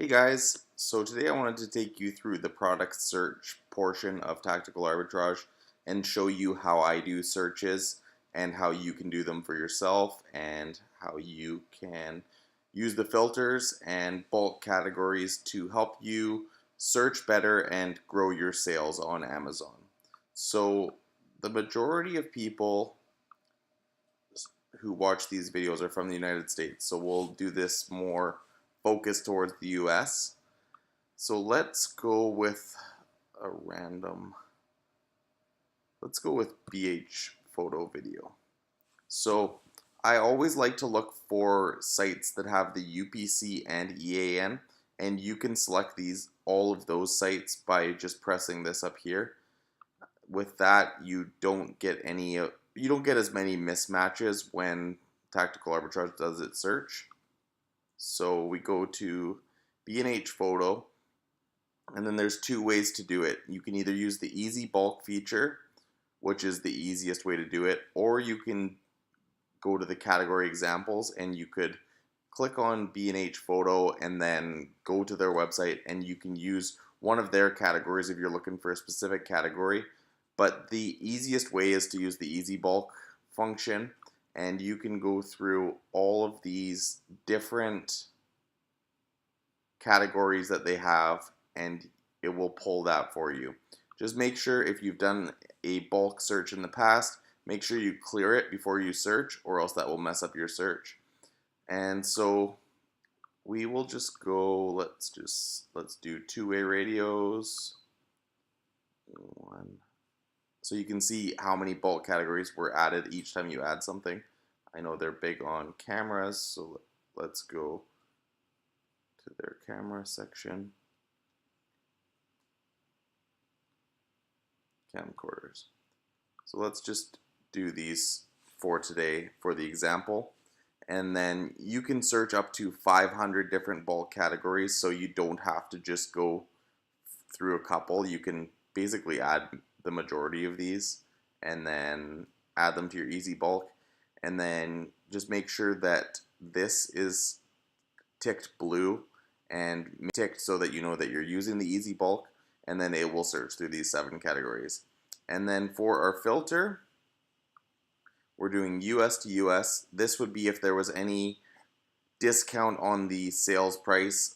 Hey guys, so today I wanted to take you through the product search portion of Tactical Arbitrage and show you how I do searches and how you can do them for yourself and how you can use the filters and bulk categories to help you search better and grow your sales on Amazon. So the majority of people who watch these videos are from the United States, so we'll do this more focused towards the US. So let's go with a random, let's go with BH photo video. So I always like to look for sites that have the UPC and EAN, and you can select all of those sites by just pressing this up here. With that, you don't get as many mismatches when Tactical Arbitrage does its search. So we go to B&H photo, and then there's two ways to do it. You can either use the easy bulk feature, which is the easiest way to do it, or you can go to the category examples and you could click on B&H photo and then go to their website and you can use one of their categories if you're looking for a specific category. But the easiest way is to use the easy bulk function, and you can go through all of these different categories that they have and it will pull that for you. Just make sure if you've done a bulk search in the past, make sure you clear it before you search, or else that will mess up your search. And so we will just go, let's do two-way radios. So you can see how many bulk categories were added each time you add something. I know they're big on cameras, so let's go to their camera section. Camcorders. So let's just do these for today for the example. And then you can search up to 500 different bulk categories, so you don't have to just go through a couple. You can basically add the majority of these and then add them to your easy bulk. And then just make sure that this is ticked blue and ticked so that you know that you're using the easy bulk, and then it will search through these 7 categories. And then for our filter, we're doing US to US. This would be if there was any discount on the sales price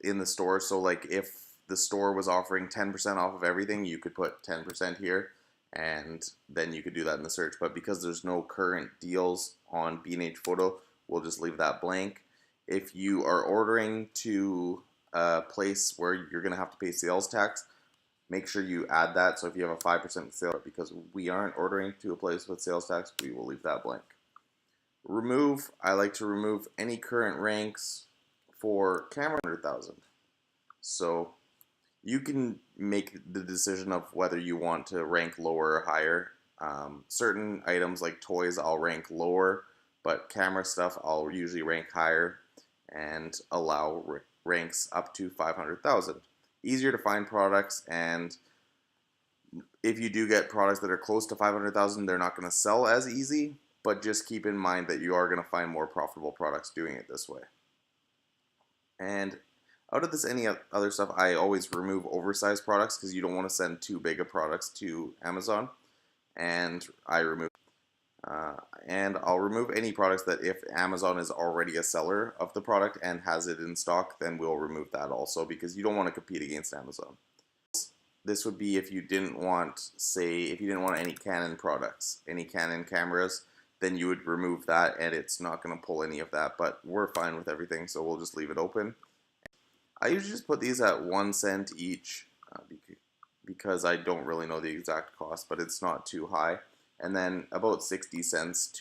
in the store. So like if the store was offering 10% off of everything, you could put 10% here, and then you could do that in the search. But because there's no current deals on B&H photo, we'll just leave that blank. If you are ordering to a place where you're going to have to pay sales tax, make sure you add that. So if you have a 5% sale, because we aren't ordering to a place with sales tax, we will leave that blank. Remove, I like to remove any current ranks for camera 100,000. So you can make the decision of whether you want to rank lower or higher. Certain items like toys I'll rank lower, but camera stuff I'll usually rank higher and allow ranks up to 500,000. Easier to find products, and if you do get products that are close to 500,000, they're not going to sell as easy, but just keep in mind that you are going to find more profitable products doing it this way. And out of this any other stuff, I always remove oversized products because you don't want to send too big of products to Amazon, and I remove and I'll remove any products that if Amazon is already a seller of the product and has it in stock, then we'll remove that also, because you don't want to compete against Amazon. This would be if you didn't want, say, if you didn't want any Canon products, any Canon cameras, then you would remove that and it's not going to pull any of that, but we're fine with everything, so we'll just leave it open. I usually just put these at 1 cent each because I don't really know the exact cost, but it's not too high. And then about 60 cents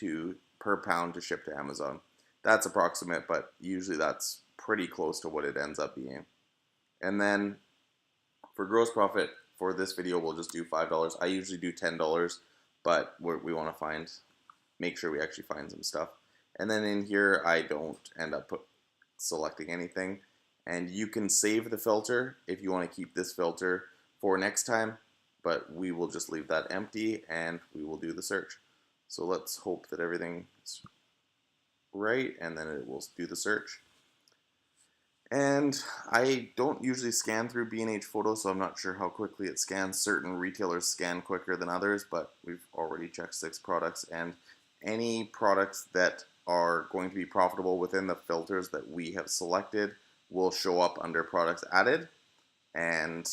per pound to ship to Amazon. That's approximate, but usually that's pretty close to what it ends up being. And then for gross profit for this video, we'll just do $5. I usually do $10, but we want to make sure we actually find some stuff. And then in here, I don't end up selecting anything. And you can save the filter if you want to keep this filter for next time, but we will just leave that empty and we will do the search. So let's hope that everything's right, and then it will do the search. And I don't usually scan through B&H Photo, so I'm not sure how quickly it scans. Certain retailers scan quicker than others, but we've already checked 6 products, and any products that are going to be profitable within the filters that we have selected will show up under products added, and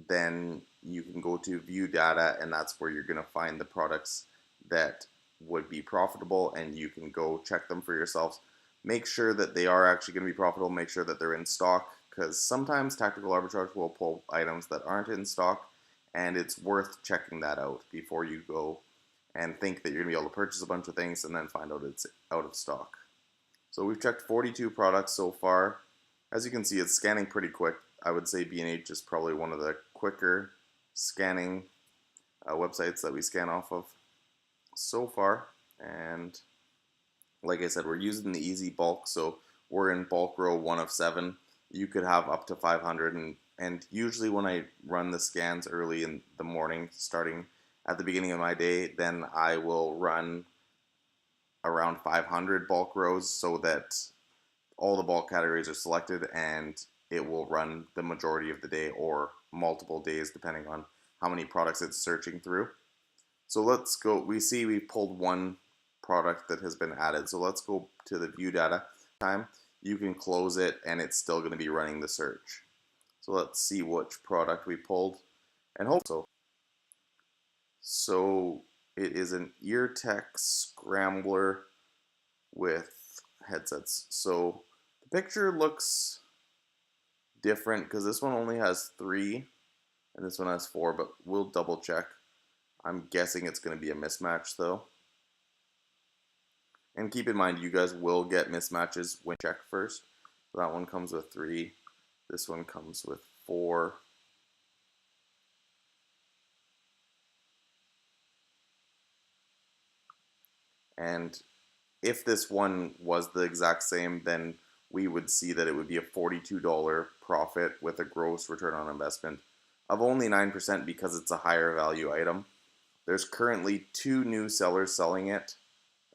then you can go to view data, and that's where you're going to find the products that would be profitable, and you can go check them for yourselves. Make sure that they are actually going to be profitable. Make sure that they're in stock, because sometimes Tactical Arbitrage will pull items that aren't in stock, and it's worth checking that out before you go and think that you're going to be able to purchase a bunch of things and then find out it's out of stock. So we've checked 42 products so far. As you can see, it's scanning pretty quick. I would say B&H is probably one of the quicker scanning websites that we scan off of so far. And like I said, we're using the easy bulk, so we're in bulk row 1 of 7. You could have up to 500, and usually when I run the scans early in the morning, starting at the beginning of my day, then I will run around 500 bulk rows so that all the bulk categories are selected, and it will run the majority of the day or multiple days depending on how many products it's searching through. So let's go. We see we pulled one product that has been added. So let's go to the view data time. You can close it and it's still going to be running the search. So let's see which product we pulled and hope so. So it is an ear tech scrambler with headsets. So the picture looks different because this one only has 3 and this one has 4, but we'll double check. I'm guessing it's going to be a mismatch though. And keep in mind, you guys will get mismatches when you check first. So that one comes with 3. This one comes with 4. And if this one was the exact same, then we would see that it would be a $42 profit with a gross return on investment of only 9% because it's a higher value item. There's currently 2 new sellers selling it.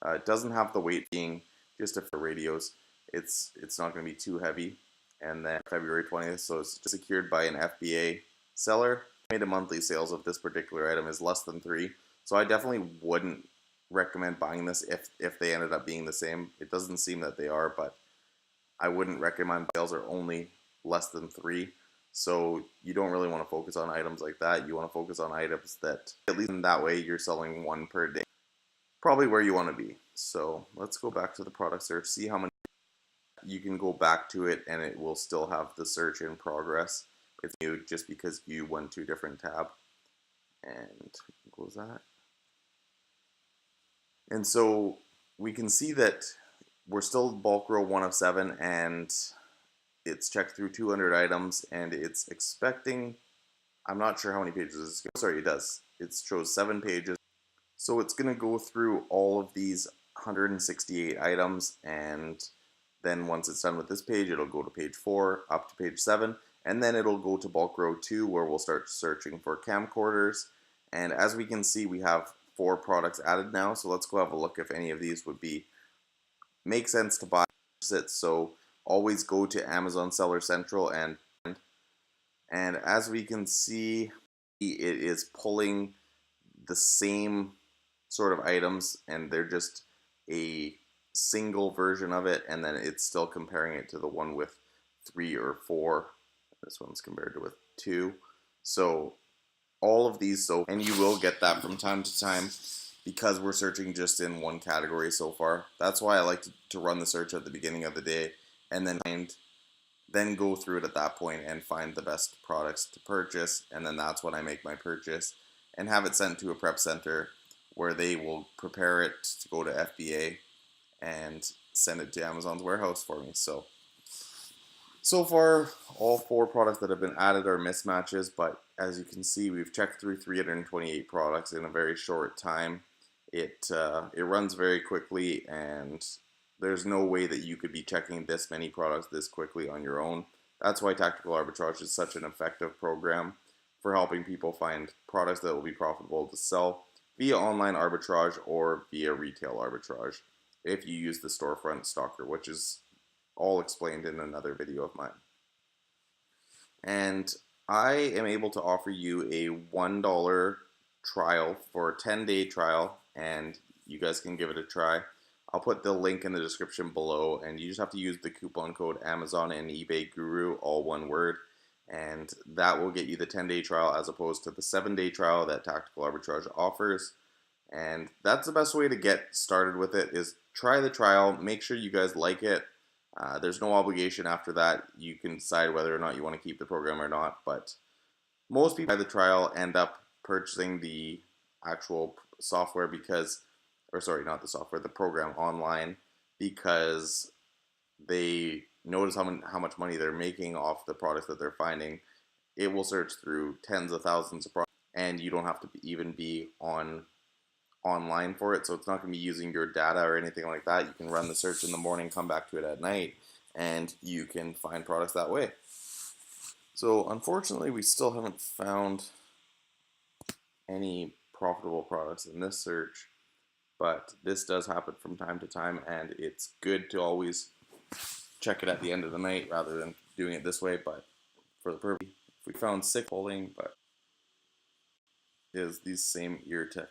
It doesn't have the weight being just for radios. It's not going to be too heavy. And then February 20th, so it's secured by an FBA seller. Estimated monthly sales of this particular item is less than 3. So I definitely wouldn't recommend buying this if they ended up being the same. It doesn't seem that they are, but I wouldn't recommend. Sales are only less than 3. So you don't really want to focus on items like that. You want to focus on items that, at least in that way, you're selling 1 per day. Probably where you want to be. So let's go back to the product search, see how many. You can go back to it and it will still have the search in progress. It's new just because you went to a different tab. And close that. And so we can see that we're still bulk row 1 of 7, and it's checked through 200 items, and it's expecting, I'm not sure how many pages it's going. Sorry, it does. It shows 7 pages. So it's going to go through all of these 168 items, and then once it's done with this page, it'll go to page 4, up to page 7, and then it'll go to bulk row 2, where we'll start searching for camcorders. And as we can see, we have 4 products added now, so let's go have a look if any of these would make sense to buy it. So always go to Amazon Seller Central, and as we can see, it is pulling the same sort of items, and they're just a single version of it, and then it's still comparing it to the one with 3 or 4. This one's compared to with 2. So all of these, and you will get that from time to time because we're searching just in one category so far. That's why I like to run the search at the beginning of the day and then go through it at that point and find the best products to purchase, and then that's when I make my purchase and have it sent to a prep center where they will prepare it to go to FBA and send it to Amazon's warehouse for me. So far, all 4 products that have been added are mismatches, but as you can see, we've checked through 328 products in a very short time. It runs very quickly, and there's no way that you could be checking this many products this quickly on your own. That's why Tactical Arbitrage is such an effective program for helping people find products that will be profitable to sell via online arbitrage or via retail arbitrage if you use the storefront stalker, which is all explained in another video of mine. And I am able to offer you a $1 trial for a 10-day trial, and you guys can give it a try. I'll put the link in the description below, and you just have to use the coupon code Amazon and eBay Guru, all one word, and that will get you the 10-day trial as opposed to the 7-day trial that Tactical Arbitrage offers. And that's the best way to get started with it, is try the trial, make sure you guys like it. There's no obligation after that. You can decide whether or not you want to keep the program or not, but most people buy the trial end up purchasing the actual software because, or sorry, not the software, the program online, because they notice how much money they're making off the products that they're finding. It will search through tens of thousands of products, and you don't have to even be online for it, so it's not going to be using your data or anything like that. You can run the search in the morning, come back to it at night, and you can find products that way. So unfortunately, we still haven't found any profitable products in this search, but this does happen from time to time, and it's good to always check it at the end of the night rather than doing it this way. But for the purpose, we found 6 holding, but is these same ear tech.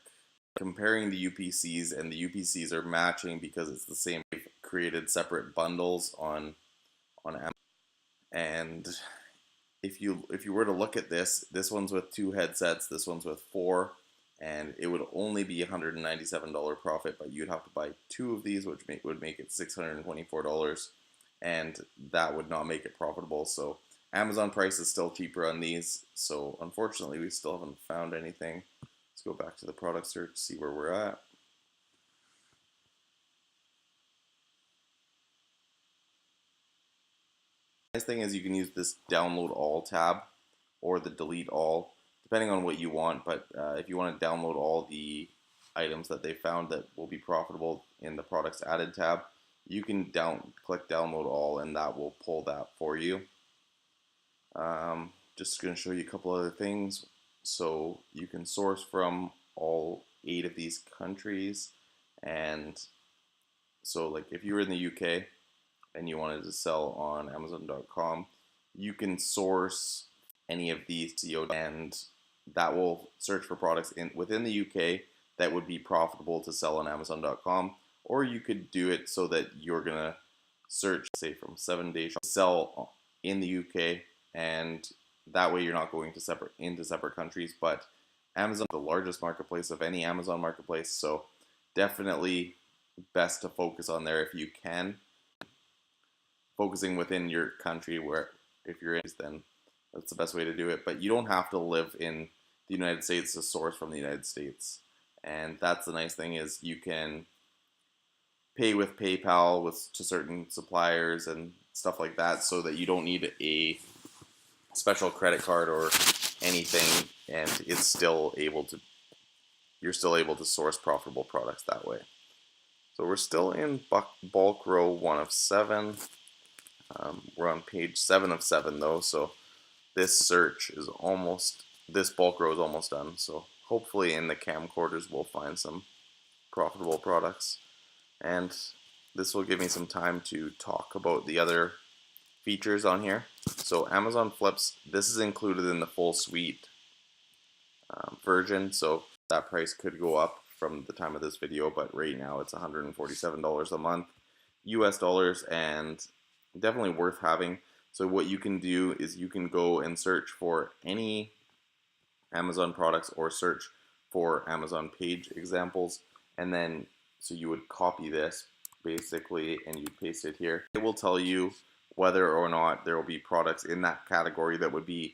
Comparing the UPCs, and the UPCs are matching because it's the same. We've created separate bundles on Amazon, and if you were to look at this one's with 2 headsets, this one's with 4, and it would only be $197 profit, but you'd have to buy 2 of these, which would make it $624, and that would not make it profitable. So Amazon price is still cheaper on these, so unfortunately we still haven't found anything. Let's go back to the product search, see where we're at. Nice thing is you can use this download all tab or the delete all, depending on what you want. But if you want to download all the items that they found that will be profitable in the products added tab, you can click download all, and that will pull that for you. Just going to show you a couple other things. So you can source from all 8 of these countries, and so like if you were in the UK and you wanted to sell on Amazon.com, you can source any of these CO, and that will search for products within the UK that would be profitable to sell on Amazon.com. Or you could do it so that you're gonna search, say, from 7 days, sell in the UK, and that way you're not going to into separate countries. But Amazon is the largest marketplace of any Amazon marketplace, so definitely best to focus on there if you can. Focusing within your country, where if you're in, then that's the best way to do it. But you don't have to live in the United States to source from the United States. And that's the nice thing, is you can pay with PayPal to certain suppliers and stuff like that, so that you don't need a special credit card or anything, and you're still able to source profitable products that way. So we're still in bulk row 1 of 7. We're on page 7 of 7 though, so this bulk row is almost done. So hopefully in the camcorders we'll find some profitable products, and this will give me some time to talk about the other features on here. So Amazon Flips, this is included in the full suite version, so that price could go up from the time of this video, but right now it's $147 a month US dollars, and definitely worth having. So what you can do is you can go and search for any Amazon products or search for Amazon page examples, and then so you would copy this basically and you paste it here. It will tell you whether or not there will be products in that category that would be